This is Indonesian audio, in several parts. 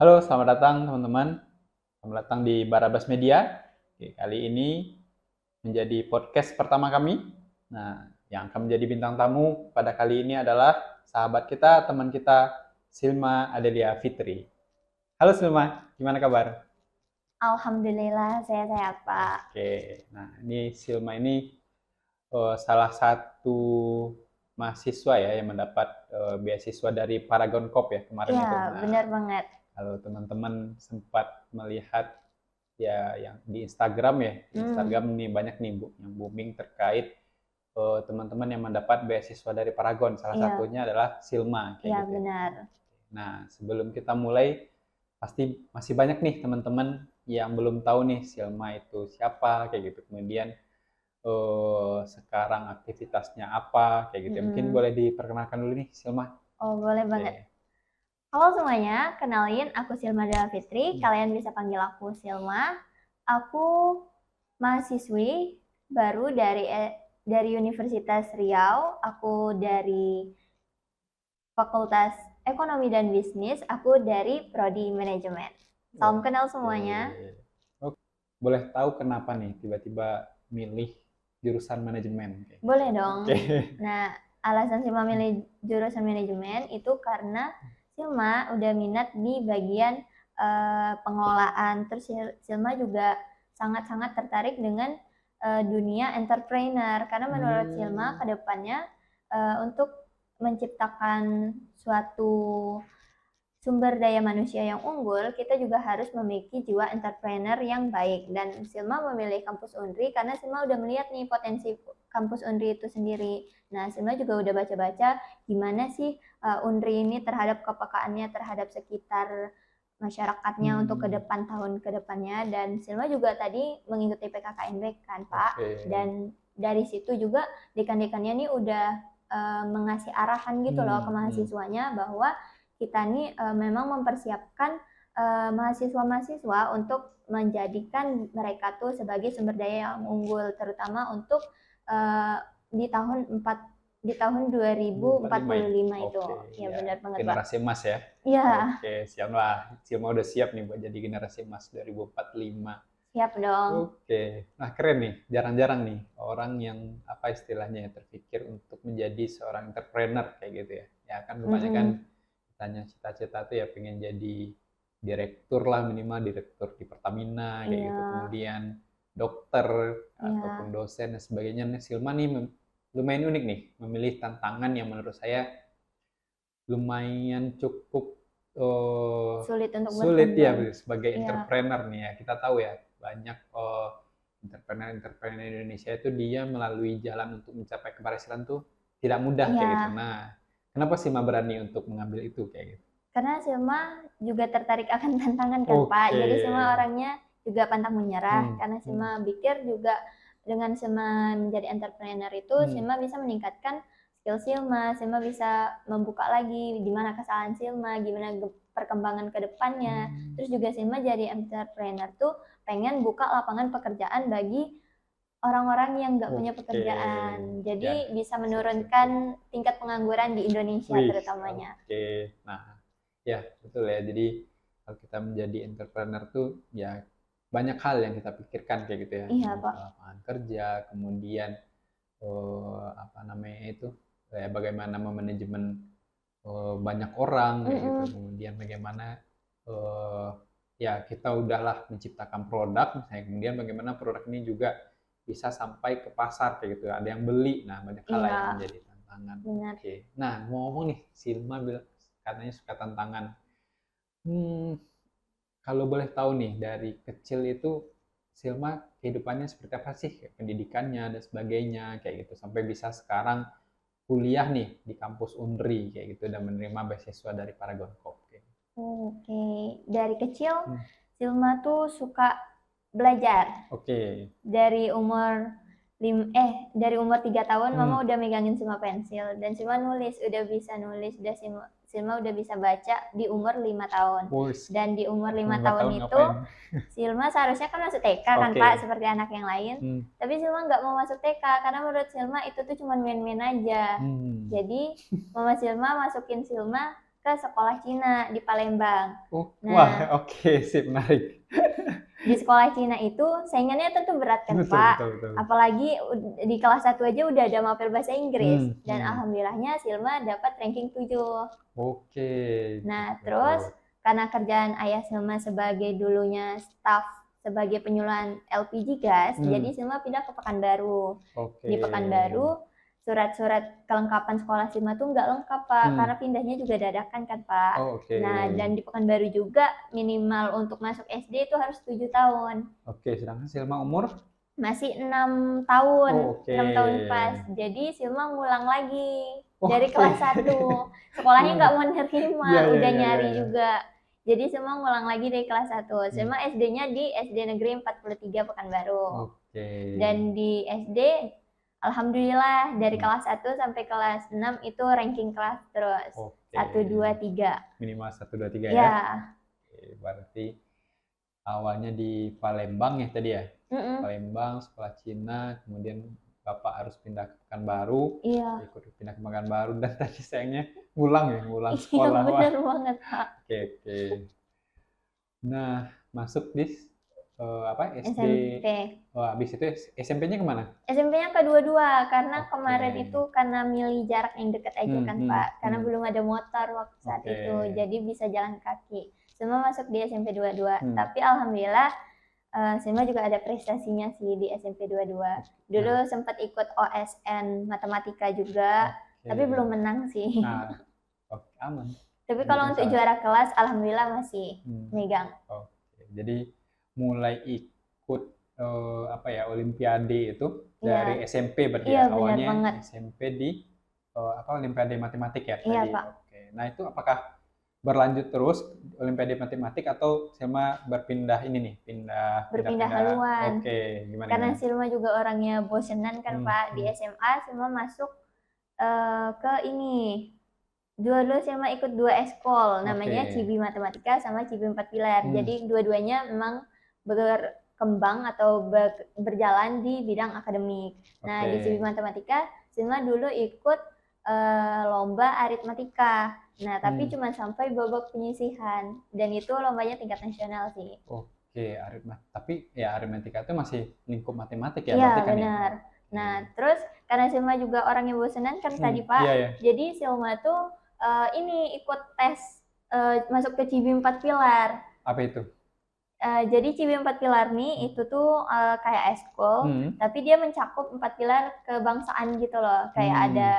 Halo, selamat datang teman-teman. Selamat datang di Barabas Media. Oke, kali ini menjadi podcast pertama kami. Nah, yang akan menjadi bintang tamu pada kali ini adalah sahabat kita, teman kita, Silma Adelia Fitri. Halo Silma, gimana kabar? Alhamdulillah saya sehat Pak. Oke, nah ini Silma ini salah satu mahasiswa ya yang mendapat beasiswa dari Paragon Corp ya kemarin Iya itu. Nah, benar banget. kalau teman-teman sempat melihat ya yang di Instagram ya, di Hmm, Instagram nih banyak nih Bu yang booming terkait teman-teman yang mendapat beasiswa dari Paragon. Salah iya satunya adalah Silma kayak iya gitu ya. benar. Nah, sebelum kita mulai pasti masih banyak nih teman-teman yang belum tahu nih Silma itu siapa kayak gitu. Kemudian sekarang aktivitasnya apa kayak gitu. Mungkin Mm-mm. boleh diperkenalkan dulu nih Silma. Oh boleh Oke. banget. Halo semuanya, kenalin aku Silma Della Fitri. Kalian bisa panggil aku Silma. Aku mahasiswi baru dari Universitas Riau. Aku dari Fakultas Ekonomi dan Bisnis. Aku dari Prodi Manajemen. Salam kenal Oke. semuanya. Oh, boleh tahu kenapa nih tiba-tiba milih jurusan manajemen kayak gitu? Boleh dong. Oke. Nah, alasan Silma milih jurusan manajemen itu karena Silma udah minat di bagian pengelolaan. Terus Silma juga sangat-sangat tertarik dengan dunia entrepreneur karena menurut Silma Hmm, ke depannya untuk menciptakan suatu sumber daya manusia yang unggul, kita juga harus memiliki jiwa entrepreneur yang baik. Dan Silma memilih kampus Unri karena Silma udah melihat nih potensi kampus Unri itu sendiri. Nah, Silma juga udah baca-baca gimana sih Unri ini terhadap kepekaannya terhadap sekitar masyarakatnya untuk ke hmm, depan tahun ke depannya. Dan Silma juga tadi mengikuti PKKMB kan Pak. oke. Dan dari situ juga dekan-dekannya nih udah mengasih arahan gitu loh ke mahasiswanya bahwa kita nih memang mempersiapkan mahasiswa-mahasiswa untuk menjadikan mereka tuh sebagai sumber daya yang unggul, terutama untuk uh, di tahun 4 di tahun 2045 ya? 2045 itu. Oke, Ya ya. benar banget, Pak. Generasi emas ya? Iya, Oke, siap lah. Silma udah siap nih buat jadi generasi emas 2045. siap dong. Oke, nah keren nih. Jarang-jarang nih orang yang apa istilahnya ya terpikir untuk menjadi seorang entrepreneur kayak gitu ya. Ya kan kebanyakan Mm-mm. tanya cita-cita tuh ya pengen jadi direktur lah minimal direktur di Pertamina kayak Iya, gitu. Kemudian dokter ataupun iya, dosen dan sebagainya. Nah, Silma nih lumayan unik nih memilih tantangan yang menurut saya lumayan cukup sulit untuk sulit ya berkembang. sebagai Iya, entrepreneur nih ya. Kita tahu ya banyak entrepreneur-entrepreneur Indonesia itu dia melalui jalan untuk mencapai keberhasilan tuh tidak mudah kayak gitu. iya. Nah, kenapa sih Ma berani untuk mengambil itu kayak gitu? Karena Silma juga tertarik akan tantangan kan Pak. Oke. Jadi Silma orangnya juga pantang menyerah. Hmm, Karena hmm, Silma pikir juga dengan Silma menjadi entrepreneur itu hmm. Silma bisa meningkatkan skill Silma. Silma bisa membuka lagi di mana kesalahan Silma, gimana perkembangan ke depannya. Hmm. Terus juga Silma jadi entrepreneur tuh pengen buka lapangan pekerjaan bagi orang-orang yang nggak punya Oke. pekerjaan. Ya, Jadi bisa sip, sip, sip. menurunkan tingkat pengangguran di Indonesia Wih, terutamanya. oke. Nah, ya betul ya. Jadi kalau kita menjadi entrepreneur tuh ya banyak hal yang kita pikirkan kayak gitu ya. Iya, Membuka Pak. lapangan kerja, kemudian apa namanya itu bagaimana memanajemen banyak orang kayak gitu. Mm-mm. Kemudian bagaimana eh, ya kita udahlah menciptakan produk, misalnya kemudian bagaimana produk ini juga bisa sampai ke pasar kayak gitu. Ada yang beli. Nah, banyak hal lah yang Iya, menjadi tantangan. benar. Oke. Nah, ngomong nih, Silma bilang katanya suka tantangan. Hmm, kalau boleh tahu nih dari kecil itu Silma kehidupannya seperti apa sih? Kayak pendidikannya dan sebagainya kayak gitu sampai bisa sekarang kuliah nih di kampus Unri kayak gitu dan menerima beasiswa dari Paragon Corp. Kayak gitu. Oke, dari kecil Hmm, Silma tuh suka belajar. oke. Dari umur 3 tahun Mama Hmm, udah megangin Silma pensil dan Silma nulis, udah bisa nulis, Silma udah bisa baca di umur 5 tahun. bos, Dan di umur lima lima tahun tahun itu ngapain? Silma seharusnya kan masuk TK kan Pak, Oke. seperti anak yang lain. Hmm, Tapi Silma nggak mau masuk TK karena menurut Silma itu tuh cuma main-main aja. hmm, Jadi Mama Silma masukin Silma ke sekolah Cina di Palembang. Oh, Nah, wah, oke, sip, menarik. di sekolah Cina itu saingannya tentu berat kan Betul, Pak. betul, betul. Apalagi di kelas 1 aja udah ada mapel bahasa Inggris. Dan Hmm. alhamdulillahnya Silma dapat ranking 7. Oke, Nah, terus betul. karena kerjaan ayah Silma sebagai dulunya staf sebagai penyuluhan LPG gas, jadi Silma pindah ke Pekanbaru. Oke. Di Pekanbaru, surat-surat kelengkapan sekolah Silma tuh nggak lengkap Pak, karena pindahnya juga dadakan kan Pak. Oh, oke. Nah, dan di Pekanbaru juga minimal untuk masuk SD itu harus 7 tahun. Oke, sedangkan Silma umur? Masih 6 tahun, Oh, oke. 6 tahun pas. Jadi Silma ngulang lagi dari Oke. kelas 1. Sekolahnya nggak mau nerima, Iya, iya, udah iya, nyari iya. juga. Jadi Silma ngulang lagi dari kelas 1. Silma SD-nya di SD Negeri 43 Pekanbaru. Oke. Dan di SD, alhamdulillah dari kelas 1 sampai kelas 6 itu ranking kelas terus. Oke. 1, 2, 3. Minimal 1, 2, 3 ya? Ya. Oke, berarti awalnya di Palembang ya tadi ya? Palembang, sekolah Cina, kemudian Bapak harus pindah ke Pekanbaru, Iya. ikut pindah ke Pekanbaru, dan tadi sayangnya ngulang Iya, sekolah. Wah. bener banget Pak. Oke, oke. Nah, masuk di SD. SMP. Oh, habis itu SMP-nya kemana? SMP-nya kedua-dua, karena Oke. kemarin itu karena milih jarak yang dekat aja kan Pak, karena belum ada motor waktu saat Oke. itu, jadi bisa jalan kaki. Semua masuk di SMP 22, tapi alhamdulillah Silma juga ada prestasinya sih di SMP 22. Dulu sempat ikut OSN matematika juga, tapi belum menang sih. Nah, oke, aman. Tapi kalau untuk juara kelas, alhamdulillah masih megang. Oke, jadi mulai ikut Olimpiade itu dari SMP berarti ya? Awalnya banget. SMP di Olimpiade Matematik ya tadi? Iya Pak. Oke, nah itu apakah berlanjut terus Olimpiade Matematik atau Silma berpindah berpindah haluan. Oke, gimana? Karena Silma juga orangnya bosenan kan Pak, di SMA Silma masuk ke ini. Dulu Silma ikut 2 eskol, namanya Cibi Matematika sama Cibi 4 Pilar. Jadi dua-duanya memang berkembang atau berjalan di bidang akademik. Nah, di Cibi Matematika Silma dulu ikut lomba aritmatika. Nah, tapi cuma sampai babak penyisihan, dan itu lombanya tingkat nasional sih. Oke, tapi ya aritmatika itu masih lingkup matematik ya? Iya, benar. Nah, terus karena Silma juga orang yang bosenan kan tadi Pak, jadi Silma tuh ikut tes masuk ke Cibi 4 Pilar. Apa itu? Jadi Cibi 4 Pilar nih itu tuh kayak eskul, tapi dia mencakup 4 pilar kebangsaan gitu loh. Kayak ada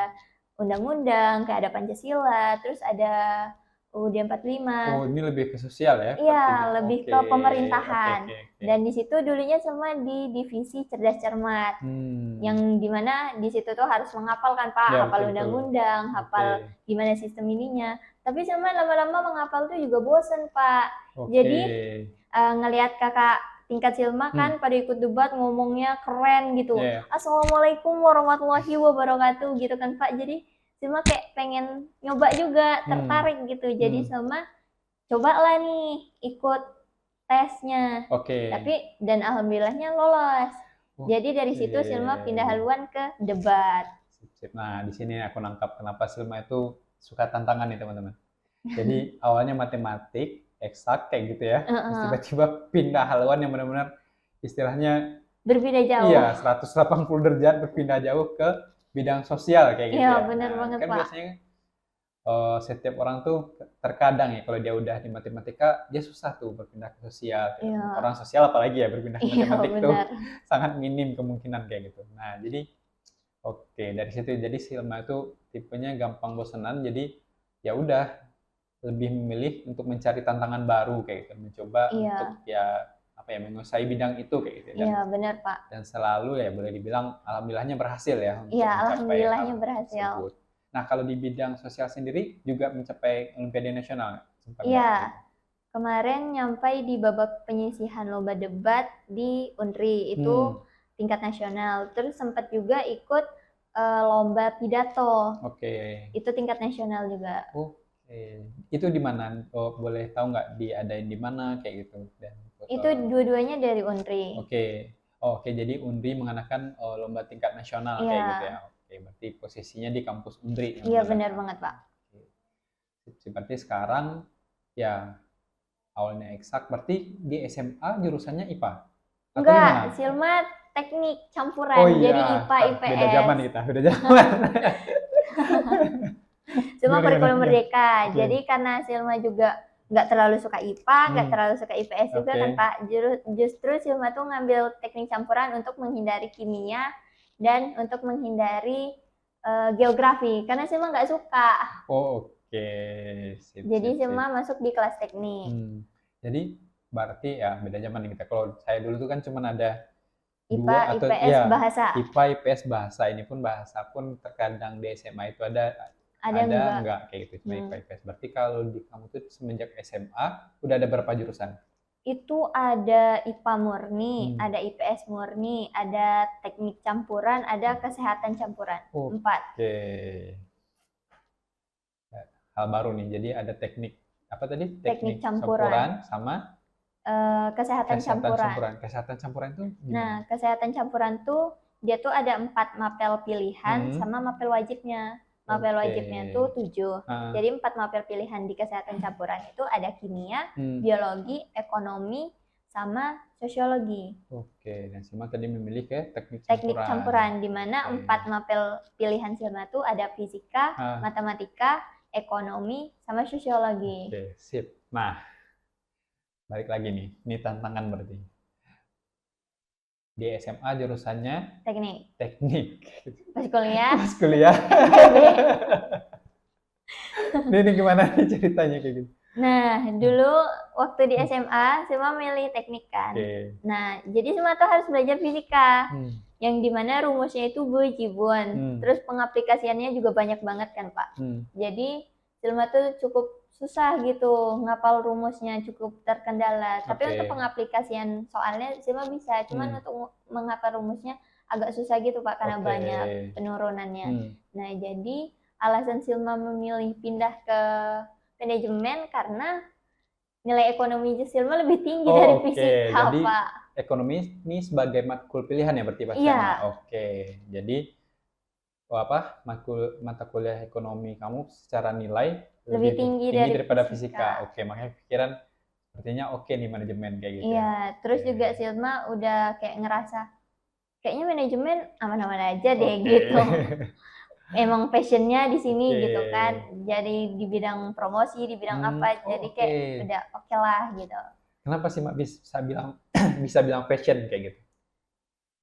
undang-undang, kayak ada Pancasila, terus ada UUD 45. Oh, ini lebih ke sosial ya? Iya, lebih ke pemerintahan. Dan di situ dulunya sama di divisi cerdas cermat, yang dimana di situ tuh harus menghafal kan Pak, hafal undang-undang, hafal gimana sistem ininya. Tapi sama lama-lama menghafal tuh juga bosen Pak. Jadi ngelihat kakak tingkat Silma kan pada ikut debat ngomongnya keren gitu. Assalamualaikum warahmatullahi wabarakatuh gitu kan Pak. Jadi Silma kayak pengen nyoba juga, tertarik gitu. Jadi Silma cobalah nih ikut tesnya. Tapi dan alhamdulillahnya lolos. Jadi dari situ Silma pindah haluan ke debat. Nah, di sini aku nangkap kenapa Silma itu suka tantangan nih teman-teman. Jadi awalnya matematik, eksak kayak gitu ya. Terus tiba-tiba pindah haluan yang benar-benar istilahnya berbeda jauh. Iya, 180 derajat berpindah jauh ke bidang sosial kayak gitu ya. Iya, benar banget kan Pak. Biasanya setiap orang tuh terkadang ya kalau dia udah di matematika dia susah tuh berpindah ke sosial. Orang sosial apalagi ya berpindah ke matematik tuh sangat minim kemungkinan kayak gitu. Nah, jadi dari situ jadi Silma itu tipenya gampang bosenan, jadi ya udah lebih memilih untuk mencari tantangan baru kayak gitu, mencoba untuk menguasai bidang itu kayak gitu. Iya, benar Pak. Dan selalu ya boleh dibilang alhamdulillahnya berhasil ya untuk mencapai alhamdulillahnya berhasil. Tersebut. Nah, kalau di bidang sosial sendiri juga mencapai Olimpiade Nasional? Iya. Kemarin nyampai di babak penyisihan lomba debat di Unri itu tingkat nasional. Terus sempat juga ikut lomba pidato. Itu tingkat nasional juga. Itu di mana? Boleh tahu nggak diadain di mana kayak gitu? Dan itu dua-duanya dari Unri. Jadi Unri mengadakan lomba tingkat nasional kayak gitu ya. Berarti posisinya di kampus Unri. Iya, benar banget Pak. Seperti sekarang ya awalnya eksak, berarti di SMA jurusannya IPA atau Enggak, gimana? Silma teknik Oh campuran, jadi iya, IPA beda IPS. zaman kita, beda zaman. Silma Gimana gimana? kurikulum Iya, merdeka. oke. Jadi karena Silma juga nggak terlalu suka IPA, nggak Hmm, terlalu suka IPS juga oke. kan Pak. Justru Silma tuh ngambil teknik campuran untuk menghindari kimia dan untuk menghindari geografi. Karena Silma nggak suka. Oh oke, sip Jadi sip sip. Silma masuk di kelas teknik. Jadi berarti ya beda zaman nih kita. Kalau saya dulu tuh kan cuma ada IPA, dua atau IPS, ya bahasa. IPA, IPS, bahasa. Ini pun bahasa pun terkadang di SMA itu Ada enggak? enggak kayak gitu cuma IPA, IPS. Berarti kalau di kamu tuh semenjak SMA udah ada berapa jurusan? Itu ada IPA murni, Hmm. ada IPS murni, ada teknik campuran, ada kesehatan campuran. Oke. 4. Hal baru nih. Jadi ada teknik apa tadi? Teknik Teknik campuran. campuran sama Kesehatan campuran. Kesehatan campuran itu Nah, gimana? kesehatan campuran tuh dia tuh ada 4 mapel pilihan Hmm. sama mapel wajibnya. Mapel Oke. wajibnya tuh 7. Ah, Jadi 4 mapel pilihan di kesehatan campuran itu ada kimia, hmm. biologi, ekonomi, sama sosiologi. Oke, dan Sima tadi memilih ke teknik Teknik campuran. campuran di mana Oke. 4 mapel pilihan Silma tuh ada fisika, Ah, matematika, ekonomi, sama sosiologi. oke, sip. Nah, balik lagi nih. Ini tantangan berarti. Di SMA jurusannya Teknik. teknik. Pas kuliah, Pas kuliah. IPB. Ini gimana nih ceritanya kayak gitu? Nah, dulu waktu di SMA, Silma milih teknik kan. Oke. Nah, jadi Silma tuh harus belajar fisika. Hmm. Yang dimana rumusnya itu bejibun. Terus pengaplikasiannya juga banyak banget kan, Pak. Jadi, Silma tuh cukup susah gitu, ngapal rumusnya cukup terkendala. Tapi Oke. untuk pengaplikasian soalnya Silma bisa. Cuman untuk menghafal rumusnya agak susah gitu, Pak, karena Oke. banyak penurunannya. Nah, jadi alasan Silma memilih pindah ke manajemen karena nilai ekonomi Silma lebih tinggi dari Oke, fisika, jadi Pak. ekonomi ini sebagai matkul pilihan ya berarti pas Iya. SMA. Oke, jadi mata kuliah ekonomi kamu secara nilai Lebih tinggi daripada fisika. fisika. Oke, makanya pikiran sepertinya oke nih manajemen kayak gitu ya. Iya, terus Oke. juga Silma udah kayak ngerasa kayaknya manajemen aman-aman aja deh Oke. gitu. Emang passionnya di sini Oke. gitu kan. Jadi di bidang promosi, di bidang apa, jadi oke. kayak udah oke lah gitu. Kenapa sih Mak bisa bilang bisa bilang passion kayak gitu?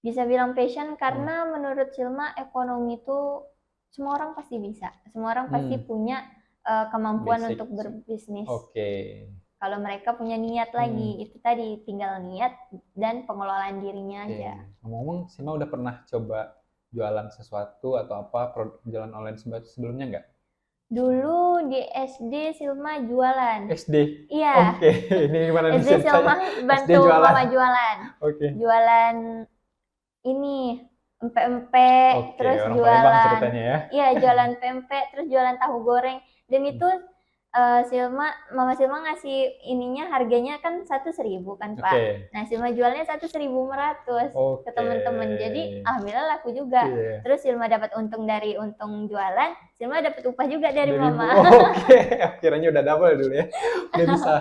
Bisa bilang passion karena menurut Silma ekonomi itu semua orang pasti bisa. Semua orang pasti punya kemampuan Basic. untuk berbisnis. Oke. Kalau mereka punya niat lagi, itu tadi tinggal niat dan pengelolaan dirinya aja. Ngomong-ngomong, Sima udah pernah coba jualan sesuatu atau apa jualan online sebelumnya nggak? Dulu di SD Silma jualan. SD? Iya. Oke, ini gimana nih SD Silma bantu mama jualan. Oke. Jualan ini empek-empek, terus orang jualan Palembang ceritanya ya. Iya, jualan pempek, terus jualan tahu goreng. Dan itu Mama Silma ngasih ininya harganya kan 1.000 kan, Pak. Nah, Silma jualnya 1.500 ke teman-teman. Jadi alhamdulillah laku juga. Terus Silma dapat untung dari untung jualan, Silma dapat upah juga dari mama. Oke, akhirnya udah double dulu ya. Udah bisa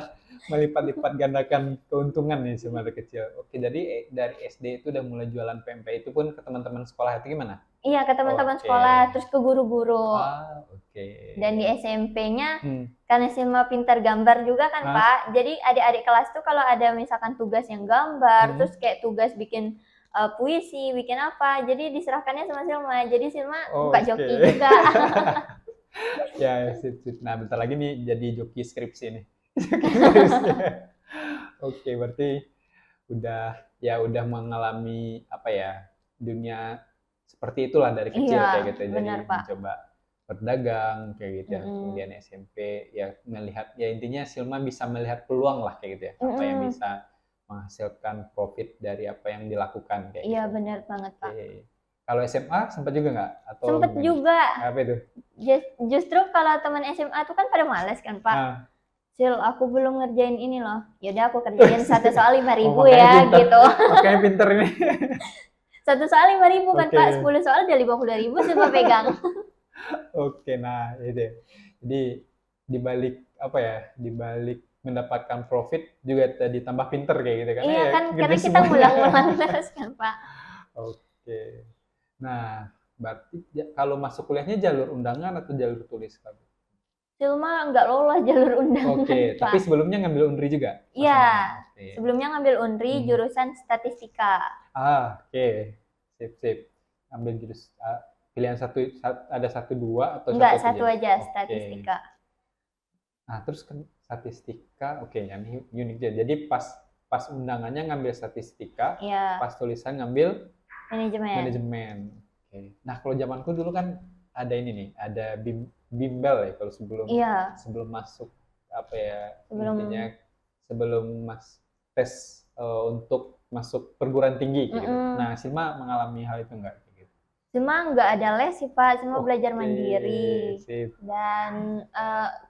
melipat-lipat gandakan keuntungan nih Silma dari kecil. Oke, jadi dari SD itu udah mulai jualan pempek, itu pun ke teman-teman sekolah itu gimana? Iya, ke teman-teman sekolah, terus ke guru-guru. Oke. Dan di SMP-nya, karena Silma pintar gambar juga kan, Pak. Jadi adik-adik kelas tuh kalau ada misalkan tugas yang gambar, terus kayak tugas bikin puisi, bikin apa, jadi diserahkannya sama Silma. Jadi Silma buka joki juga. Ya, sip. Nah, bentar lagi nih jadi joki skripsi nih. Oke, berarti udah mengalami apa ya, dunia seperti itulah dari kecil kayak gitu. Benar, jadi Pak. mencoba berdagang kayak gitu ya. Kemudian SMP ya melihat ya intinya Silma bisa melihat peluang lah kayak gitu ya. Apa yang bisa menghasilkan profit dari apa yang dilakukan kayak gitu. Iya, benar banget, Pak. Kalau SMA sempat juga nggak? Sempat juga. Apa itu? Justru kalau teman SMA tuh kan pada males kan, Pak. Sil, aku belum ngerjain ini loh. Yaudah aku kerjain satu soal 5.000 ya, gitu. Makanya pinter ini. Satu soal 5.000 kan, Pak. 10 soal udah 52.000 Silma pegang. Oke, nah itu. Jadi di balik apa ya, di balik mendapatkan profit juga tadi tambah pinter kayak gitu karena Iya ya kan, kerja karena kita semuanya. ngulang-ngulang terus kan, Pak. Oke. Nah, berarti kalau masuk kuliahnya jalur undangan atau jalur tulis kamu? Silma nggak lolos jalur undangan, Oke, tapi Pak. sebelumnya ngambil Unri juga Iya, pastinya. Oke. sebelumnya ngambil Unri Hmm. jurusan statistika. Oke. Sip, sip. Ambil pilihan satu, ada satu dua atau Enggak, satu satu aja Oke. statistika. Nah, terus kan statistika, oke, ini unik aja. Jadi pas pas undangannya ngambil statistika, Iya, pas tulisan ngambil manajemen. manajemen. Oke. Nah, kalau zamanku dulu kan ada ini nih, ada bimbel ya kalau Iya, sebelum masuk apa ya, sebelum intinya sebelum tes untuk masuk perguruan tinggi kayak gitu. Nah, Silma mengalami hal itu enggak kayak gitu? cuma nggak ada les sih Pak, cuma belajar Oke, mandiri. sip. Dan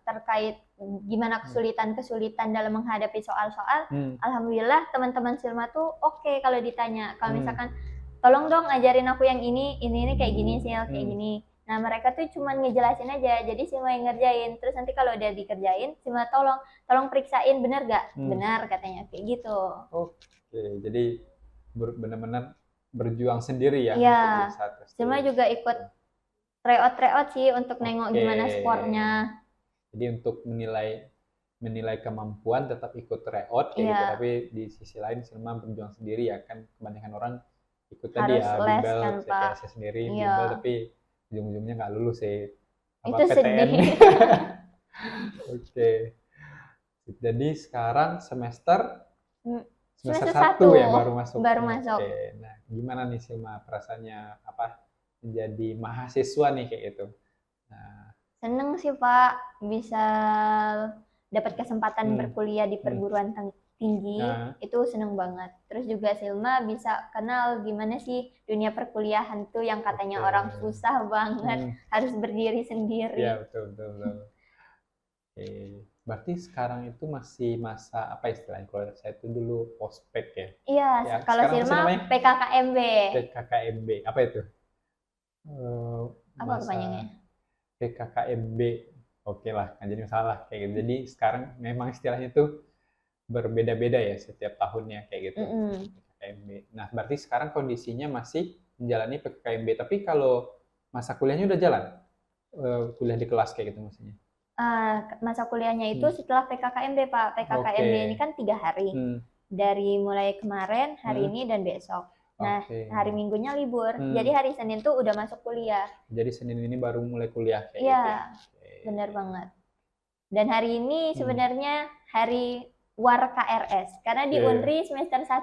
terkait gimana kesulitan-kesulitan dalam menghadapi soal-soal, alhamdulillah teman-teman Silma tuh oke kalau ditanya. Kalau misalkan tolong dong ajarin aku yang ini kayak gini sih, kayak gini. Nah, mereka tuh cuma ngejelasin aja, jadi Silma yang ngerjain. Terus nanti kalau udah dikerjain, Silma tolong periksain bener gak? Benar katanya, kayak gitu. Oke, jadi benar-benar berjuang sendiri ya Iya, untuk bisa tes Silma tulis. juga ikut tryout sih untuk nengok gimana Oke. skornya. Jadi untuk menilai kemampuan tetap ikut tryout kayak gitu, Iya, tapi di sisi lain Silma berjuang sendiri ya kan, kebanyakan orang ikut tadi harus ya les bimbel kan Pak. CPNS sendiri, Iya, bimbel tapi ujung-ujungnya nggak lulus sih. itu Apa PTN. sedih. Oke. Jadi sekarang semester Semester 1 ya 1 baru masuk. baru masuk. Oke. Nah, gimana nih Silma perasaannya apa menjadi mahasiswa nih kayak gitu? Nah, Seneng sih Pak, bisa dapat kesempatan berkuliah di perguruan tinggi, itu seneng banget. Terus juga Silma bisa kenal gimana sih dunia perkuliahan tuh yang katanya orang susah banget, harus berdiri sendiri. Iya, betul, betul, betul. Oke. Berarti sekarang itu masih masa apa istilahnya? Kalau saya itu dulu ospek ya. Iya, Ya, kalau sekarang apa sih Silma namanya? PKKMB. PKKMB. Apa itu? Apa kepanjangnya? PKKMB. Oke lah, nggak jadi masalah kayak gitu. Jadi sekarang memang istilahnya itu berbeda-beda ya setiap tahunnya kayak gitu. PKKMB. Nah, berarti sekarang kondisinya masih menjalani PKKMB. Tapi kalau masa kuliahnya udah jalan? Kuliah di kelas kayak gitu maksudnya? Masa kuliahnya itu setelah PKKMB Pak. PKKMB ini kan 3 hari. Dari mulai kemarin, hari ini, dan besok. Nah, hari Minggunya libur. Jadi hari Senin tuh udah masuk kuliah. Jadi Senin ini baru mulai kuliah kayak Iya, gitu. benar banget. Dan hari ini sebenarnya hari war KRS. Karena di Unri semester 1,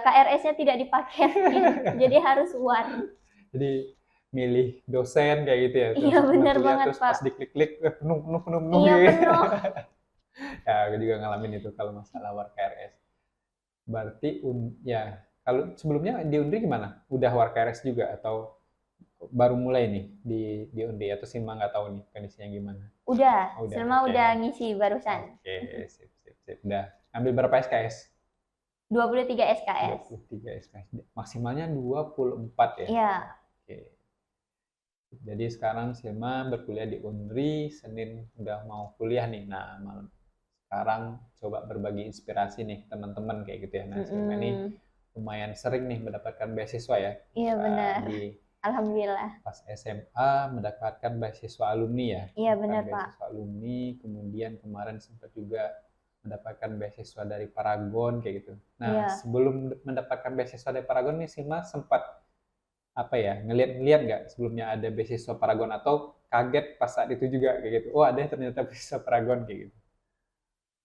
KRS-nya tidak dipakai. Jadi harus war. Jadi milih dosen kayak gitu ya. Iya, benar banget terus Pak. pas diklik-klik, penuh. Iya, gitu. penuh. Ya, aku juga ngalamin itu kalau masalah war KRS. Berarti ya kalau sebelumnya di Unri gimana? Udah war KRS juga atau baru mulai nih di Unri atau Silma nggak tahu nih kondisinya gimana? Udah, Silma udah ngisi barusan. Oke, sip. Udah ambil berapa SKS? 23 SKS. 23 SKS. Maksimalnya 24 ya? Iya. Oke. Jadi sekarang Silma berkuliah di Unri, Senin udah mau kuliah nih. Nah, sekarang coba berbagi inspirasi nih teman-teman kayak gitu ya. Nah, Silma ini lumayan sering nih mendapatkan beasiswa ya. Iya, benar. Alhamdulillah. Pas SMA mendapatkan beasiswa alumni ya. Iya, benar Pak. Beasiswa alumni, kemudian kemarin sempat juga mendapatkan beasiswa dari Paragon kayak gitu. Nah, sebelum mendapatkan beasiswa dari Paragon nih Silma sempat apa ya, ngeliat nggak sebelumnya ada beasiswa Paragon atau kaget pas saat itu juga kayak gitu. Oh, ada ternyata beasiswa Paragon kayak gitu.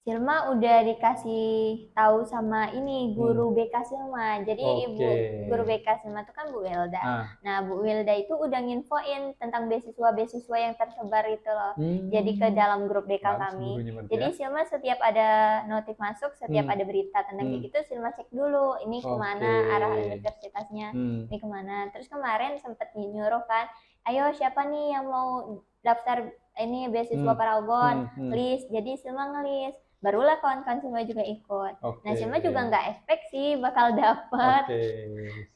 Silma udah dikasih tahu sama ini guru BK Silma. Jadi ibu guru BK Silma itu kan Bu Wilda. Nah, Bu Wilda itu udah nginfoin tentang beasiswa yang tersebar itu loh. Jadi ke dalam grup BK kami. Jadi Silma setiap ada notif masuk, setiap ada berita tentang kayak gitu, Silma cek dulu ini kemana arah universitasnya, ini kemana. Terus kemarin sempat nyuruh kan, ayo siapa nih yang mau daftar ini beasiswa Paragon, list. Jadi Silma ngelis. Barulah kawan-kawan Silma juga ikut. Nah, Silma juga nggak expect sih bakal dapat.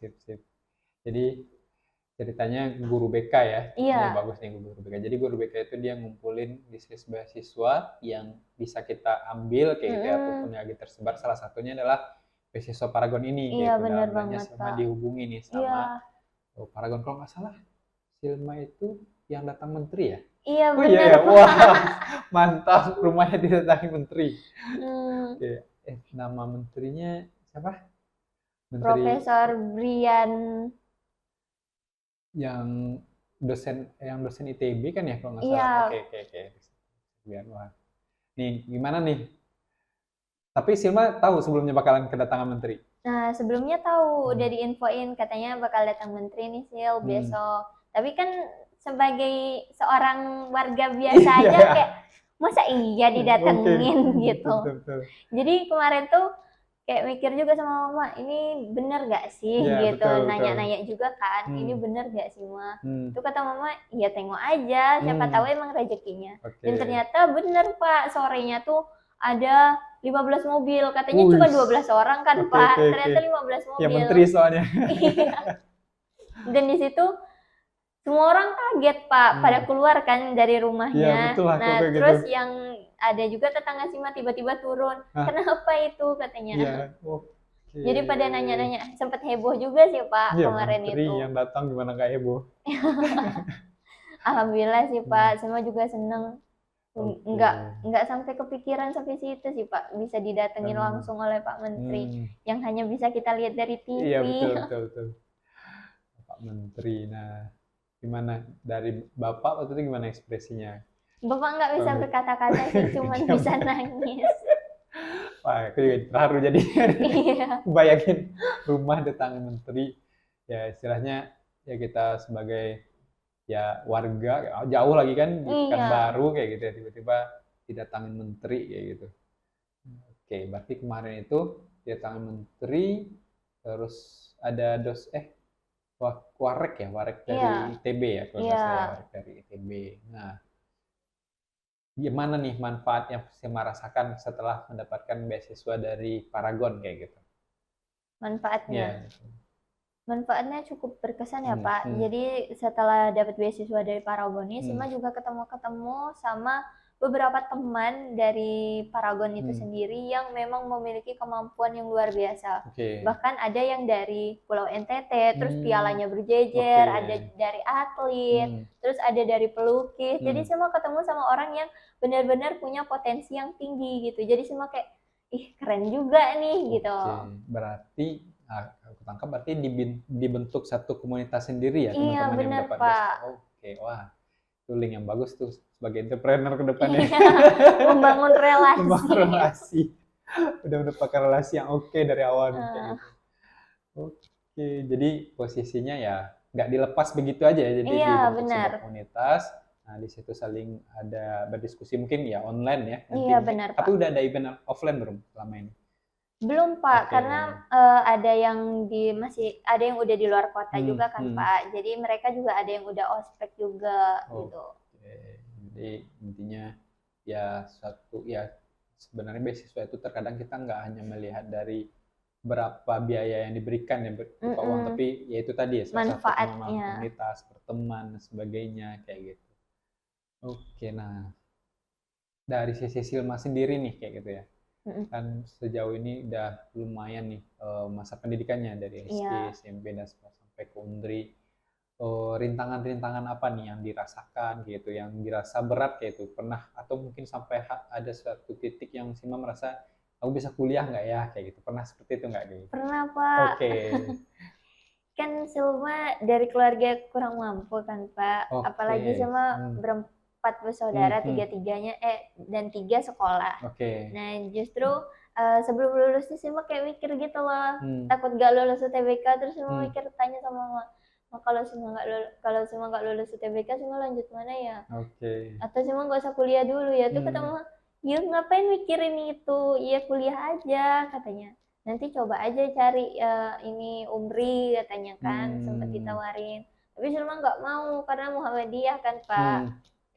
Sip. Jadi ceritanya guru BK ya. Iya. Ini bagus nih guru BK. Jadi guru BK itu dia ngumpulin beasiswa yang bisa kita ambil kayak gitu ya, ataupun yang lagi tersebar. Salah satunya adalah beasiswa Paragon ini kayak Iya gitu. bener Makanya banget sama Pak. dihubungi nih Iya. sama Paragon, kalau nggak salah Silma itu yang datang menteri ya. Iya Oh iya bener ya, Pak. wah mantap, rumahnya didatangi menteri. Hmm, Oke, nama menterinya siapa? Menteri Profesor Brian. yang dosen ITB kan ya kalau nggak Iya. salah. Oke. Biar wah. Nih gimana nih? Tapi Silma tahu sebelumnya bakalan kedatangan menteri. Nah, sebelumnya tahu udah diinfoin katanya bakal datang menteri nih Sil besok. Tapi kan sebagai seorang warga biasa aja Iya. kayak masa iya didatengin gitu. Betul. Jadi kemarin tuh kayak mikir juga sama mama, ini bener gak sih Iya, gitu. betul. Nanya-nanya juga kan, ini Hmm. bener gak sih Ma? Hmm. Itu kata mama, ya tengok aja, siapa tahu emang rezekinya. Dan ternyata bener Pak, sorenya tuh ada 15 mobil, katanya cuma 12 orang kan Pak, ternyata 15 mobil. Ya menteri soalnya. Iya. Dan di situ semua orang kaget Pak, pada keluar kan dari rumahnya. Iya, betul lah, Nah, kayak terus gitu. yang ada juga tetangga Sima tiba-tiba turun. Hah? Kenapa itu katanya? Iya, oke. Jadi pada nanya-nanya, sempat heboh juga sih Pak Iya, kemarin menteri itu. yang datang gimana nggak heboh. Alhamdulillah sih Pak, semua juga seneng. Oke. Nggak sampai kepikiran sampai situ sih Pak, bisa didatengin langsung oleh Pak Menteri yang hanya bisa kita lihat dari TV. Iya, betul. Pak Menteri. Nah, gimana dari Bapak waktu itu gimana ekspresinya? Bapak nggak bisa berkata-kata sih, cuman bisa nangis. Wah, aku juga terharu jadi. Iya. Bayangin rumah didatangi menteri. Ya istilahnya ya kita sebagai ya warga jauh lagi kan di Pekanbaru kayak gitu ya, tiba-tiba didatangin menteri kayak gitu. Oke, berarti kemarin itu didatangin menteri, terus ada warek dari ITB ya kalau nggak salah, warek dari ITB. Nah, gimana nih manfaat yang saya rasakan setelah mendapatkan beasiswa dari Paragon kayak gitu? Manfaatnya cukup berkesan ya Pak. Jadi setelah dapat beasiswa dari Paragon ini, Sima juga ketemu sama beberapa teman dari Paragon itu sendiri yang memang memiliki kemampuan yang luar biasa. Bahkan ada yang dari Pulau NTT, terus pialanya berjejer, ada dari atlet, terus ada dari pelukis. Jadi Sima ketemu sama orang yang benar-benar punya potensi yang tinggi gitu. Jadi Sima kayak, ih keren juga nih gitu. Berarti aku tangkap berarti dibentuk satu komunitas sendiri ya teman-teman yang bener, dapat Pak. Oke, wah itu link yang bagus tuh sebagai entrepreneur ke depannya. Membangun relasi. Udah mendapatkan relasi yang oke dari awal gitu. Oke, jadi posisinya ya nggak dilepas begitu aja ya, jadi dibentuk sebuah komunitas. Nah, di situ saling ada berdiskusi mungkin ya online ya. Iya benar Pak. Tapi udah ada event offline belum selama ini? Belum Pak, karena ada yang masih ada yang udah di luar kota juga kan Pak. Jadi mereka juga ada yang udah ospek juga gitu. Jadi intinya ya sebenarnya beasiswa itu terkadang kita nggak hanya melihat dari berapa biaya yang diberikan ya berupa uang, tapi ya itu tadi ya manfaatnya, komunitas, berteman dan sebagainya kayak gitu. Oke, nah dari sisi Silma sendiri nih kayak gitu ya. Kan sejauh ini udah lumayan nih masa pendidikannya dari SD, SMP dan sampai ke Undri. Rintangan-rintangan apa nih yang dirasakan gitu, yang dirasa berat kayak itu pernah, atau mungkin sampai ada suatu titik yang Sima merasa aku bisa kuliah nggak ya kayak gitu, pernah seperti itu nggak nih? Pernah Pak. Kan Silma dari keluarga kurang mampu kan Pak, apalagi sama berempat bersaudara, tiga-tiganya dan 3 sekolah. Nah justru sebelum lulus sih Sima kayak mikir gitu loh, takut gak lulus UTBK, terus Sima mikir tanya sama mama, kalau Sima nggak lulus UTBK, Sima lanjut mana ya? Atau Sima nggak usah kuliah dulu ya? Tuh kata mama, ya ngapain mikirin itu? Ya kuliah aja katanya. Nanti coba aja cari ini Umri katanya kan, sempat ditawarin. Tapi Sima nggak mau karena Muhammadiyah kan Pak.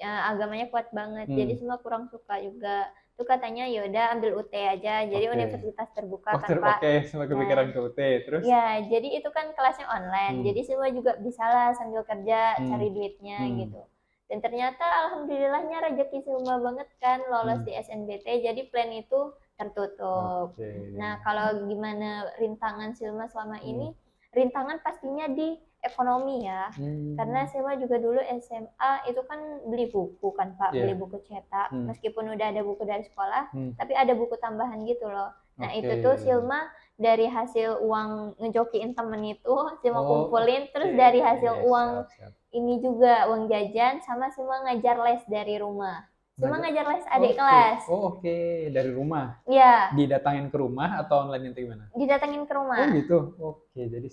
agamanya kuat banget. Jadi semua kurang suka juga. Tuh katanya yaudah ambil UT aja. Jadi Oke. universitas terbuka Oh, kan Pak. oke, semua kepikiran ke UT. Terus? Ya, jadi itu kan kelasnya online. Jadi semua juga bisa lah sambil kerja cari duitnya gitu. Dan ternyata alhamdulillahnya rezeki Silma banget kan lolos di SNBT. Jadi plan itu tertutup. Oke. Nah, kalau gimana rintangan Silma selama ini? Rintangan pastinya di ekonomi ya. Karena Silma juga dulu SMA itu kan beli buku kan Pak, beli buku cetak. Meskipun udah ada buku dari sekolah, tapi ada buku tambahan gitu loh. Nah, itu tuh Silma dari hasil uang ngejokiin temen itu, Silma kumpulin, terus dari hasil uang ini juga uang jajan, sama Silma ngajar les dari rumah. Silma ngajar les adik kelas. Oke, dari rumah. Iya. Didatangin ke rumah atau online itu gimana? Didatangin ke rumah. Oh gitu. Oke, jadi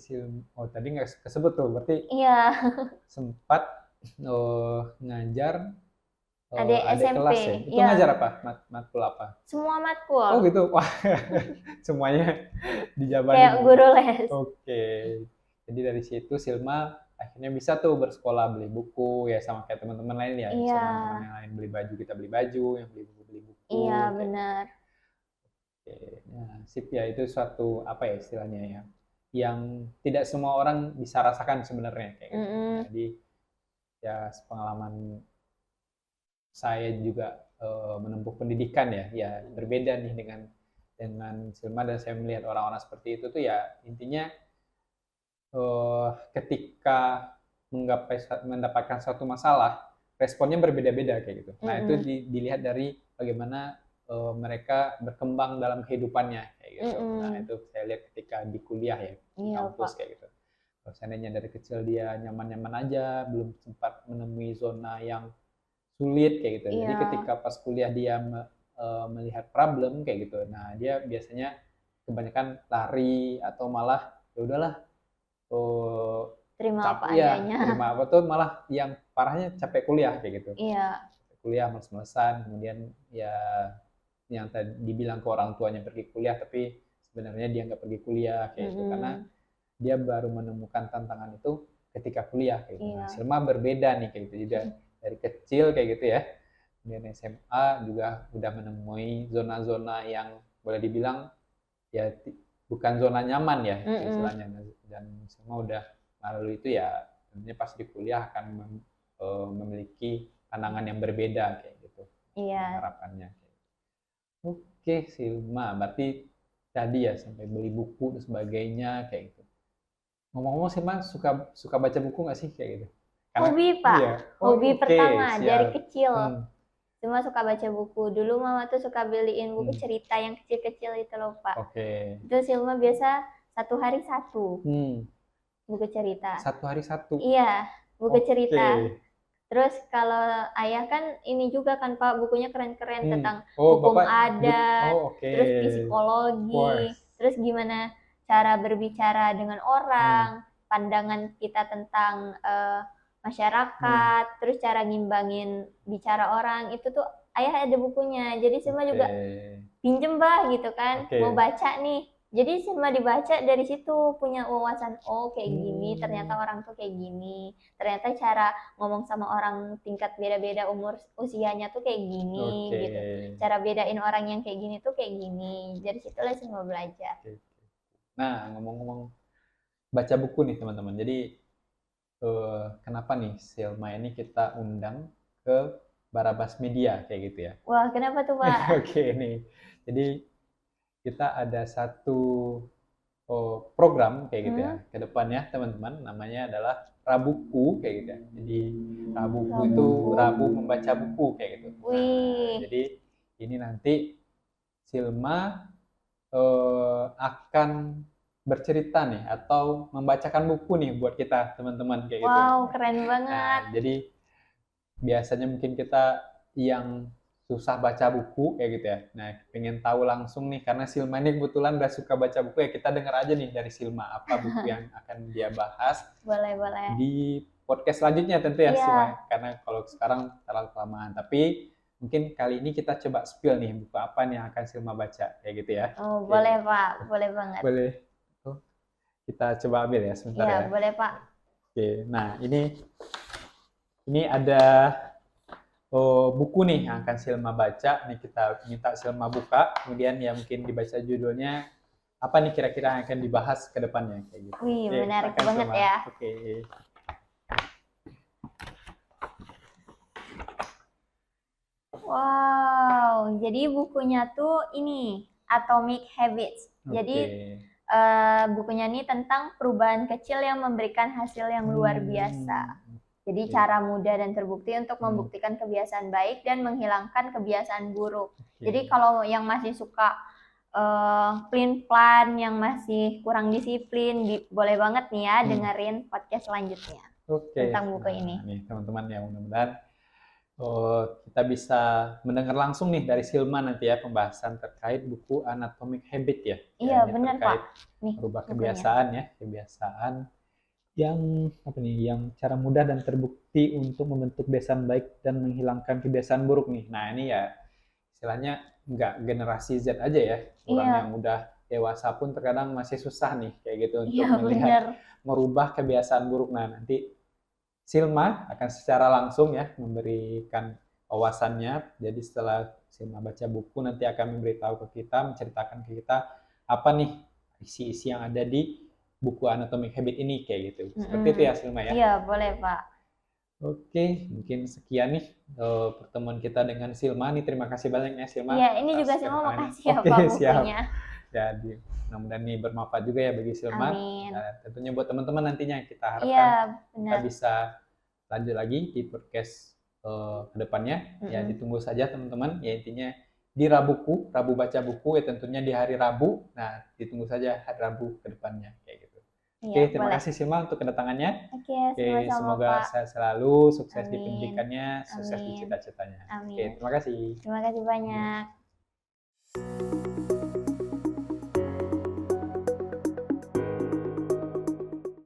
tadi nggak kesebut tuh, berarti iya. Sempat ngajar adik SMP. Kelas ya? Itu ngajar apa? Matkul apa? Semua matkul. Oh gitu. Wah, semuanya dijabarin. Kayak guru les. Oke. Jadi dari situ Silma akhirnya bisa tuh bersekolah, beli buku ya sama kayak teman-teman lain ya. Iya. Teman-teman yang lain beli baju, kita beli baju, yang beli buku beli buku. Iya, benar. Oke. Nah, sip ya, itu suatu apa ya istilahnya ya, yang tidak semua orang bisa rasakan sebenarnya kayak gitu. Jadi ya pengalaman saya juga menempuh pendidikan ya berbeda nih dengan Silma, dan saya melihat orang-orang seperti itu tuh ya intinya ketika mendapatkan suatu masalah responnya berbeda-beda kayak gitu. Nah itu dilihat dari bagaimana mereka berkembang dalam kehidupannya kayak gitu. Nah itu saya lihat ketika di kuliah ya di kampus kayak gitu. Kalau seandainya dari kecil dia nyaman-nyaman aja, belum sempat menemui zona yang sulit kayak gitu. Jadi ketika pas kuliah dia melihat problem kayak gitu, nah dia biasanya kebanyakan lari atau malah ya udahlah terima apa adanya. Terima apa tuh, malah yang parahnya capek kuliah kayak gitu. Iya. Kuliah males-malesan, kemudian ya yang tadi dibilang ke orang tuanya pergi kuliah, tapi sebenarnya dia nggak pergi kuliah kayak gitu karena dia baru menemukan tantangan itu ketika kuliah kayak gitu. Nah, Silma berbeda nih kayak gitu. Jadi dari kecil kayak gitu ya. Kemudian SMA juga udah menemui zona-zona yang boleh dibilang ya bukan zona nyaman ya istilahnya. Dan Silma udah melalui itu ya tentunya pas di kuliah akan memiliki pandangan yang berbeda kayak gitu. Iya. Harapannya. Oke, Silma, berarti tadi ya sampai beli buku dan sebagainya kayak gitu. Ngomong-ngomong Silma suka baca buku nggak sih kayak gitu? Hobi Pak, hobi pertama dari kecil. Silma suka baca buku. Dulu Mama tuh suka beliin buku cerita yang kecil-kecil itu loh Pak. Itu Silma biasa 1 hari 1 buku cerita. 1 hari 1? Iya, buku cerita. Terus kalau ayah kan ini juga kan Pak, bukunya keren-keren tentang hukum adat, terus psikologi, terus gimana cara berbicara dengan orang, pandangan kita tentang masyarakat, terus cara ngimbangin bicara orang, itu tuh ayah ada bukunya. Jadi Silma juga pinjem bah gitu kan, mau baca nih. Jadi Silma dibaca dari situ punya wawasan, oh kayak gini, ternyata orang tuh kayak gini, ternyata cara ngomong sama orang tingkat beda-beda umur usianya tuh kayak gini gitu, cara bedain orang yang kayak gini tuh kayak gini. Dari situlah Silma belajar. Nah ngomong-ngomong baca buku nih teman-teman, jadi kenapa nih Silma ini kita undang ke Barabas Media kayak gitu ya? Wah kenapa tuh Pak? Oke nih, jadi kita ada satu program kayak gitu ya ke depannya teman-teman, namanya adalah Rabuku kayak gitu ya. Jadi Rabuku itu Rabu membaca buku kayak gitu. Nah, jadi ini nanti Silma akan bercerita nih atau membacakan buku nih buat kita teman-teman kayak gitu. Wow, keren banget. Nah, jadi biasanya mungkin kita yang susah baca buku kayak gitu ya. Nah, pengen tahu langsung nih karena Silma ini kebetulan udah suka baca buku ya, kita dengar aja nih dari Silma apa buku yang akan dia bahas. Boleh. Di podcast selanjutnya tentu ya Silma, karena kalau sekarang terlalu kelamaan. Tapi mungkin kali ini kita coba spill nih buku apa nih yang akan Silma baca kayak gitu ya. Oh, boleh Pak, boleh banget. Boleh. Kita coba ambil ya sebentar ya. Iya, boleh Pak. Oke, nah ini ada buku nih yang akan Silma baca. Nih kita minta Silma buka, kemudian ya mungkin dibaca judulnya apa nih kira-kira yang akan dibahas ke depannya kayak gitu. Wih, Oke, menarik silakan banget Silma. ya. Oke. Wow, jadi bukunya tuh ini Atomic Habits. Jadi Oke. bukunya ini tentang perubahan kecil yang memberikan hasil yang luar biasa. Jadi Oke. cara mudah dan terbukti untuk Hmm. membuktikan kebiasaan baik dan menghilangkan kebiasaan buruk. Oke. Jadi kalau yang masih suka plan, yang masih kurang disiplin, boleh banget nih ya dengerin podcast selanjutnya Oke. tentang buku ini. Nih teman-teman ya, mudah-mudahan kita bisa mendengar langsung nih dari Silma nanti ya pembahasan terkait buku Atomic Habit ya. Iya, ini benar terkait Pak. Nih, merubah bukunya. kebiasaan ya, kebiasaan yang apa nih, yang cara mudah dan terbukti untuk membentuk kebiasaan baik dan menghilangkan kebiasaan buruk nih. Nah ini ya istilahnya nggak generasi Z aja ya, orang Iya. yang udah dewasa pun terkadang masih susah nih kayak gitu untuk Iya, melihat benar. merubah kebiasaan buruk. Nah nanti Silma akan secara langsung ya memberikan wawasannya. Jadi setelah Silma baca buku nanti akan memberitahu ke kita, menceritakan ke kita apa nih isi-isi yang ada di buku Atomic Habit ini kayak gitu. Seperti itu ya Silma ya. Iya, boleh Pak. Oke, mungkin sekian nih pertemuan kita dengan Silma nih. Terima kasih banyak ya Silma. Iya, ini juga Silma makasih ya Pak bukunya. Jadi mudah-mudahan ini bermanfaat juga ya bagi Silma. Amin. Nah, tentunya buat teman-teman nantinya kita harapkan Iya, kita bisa lanjut lagi di podcast kedepannya. Ya ditunggu saja teman-teman. Ya intinya di Rabu baca buku ya tentunya di hari Rabu. Nah ditunggu saja hari Rabu kedepannya kayak gitu. Oke, terima kasih Silma untuk kedatangannya. Oke, semoga sama-sama Pak. sehat selalu, sukses di Amin. pendidikannya, sukses di Amin. cita-citanya. Amin. Oke, terima kasih. Terima kasih banyak.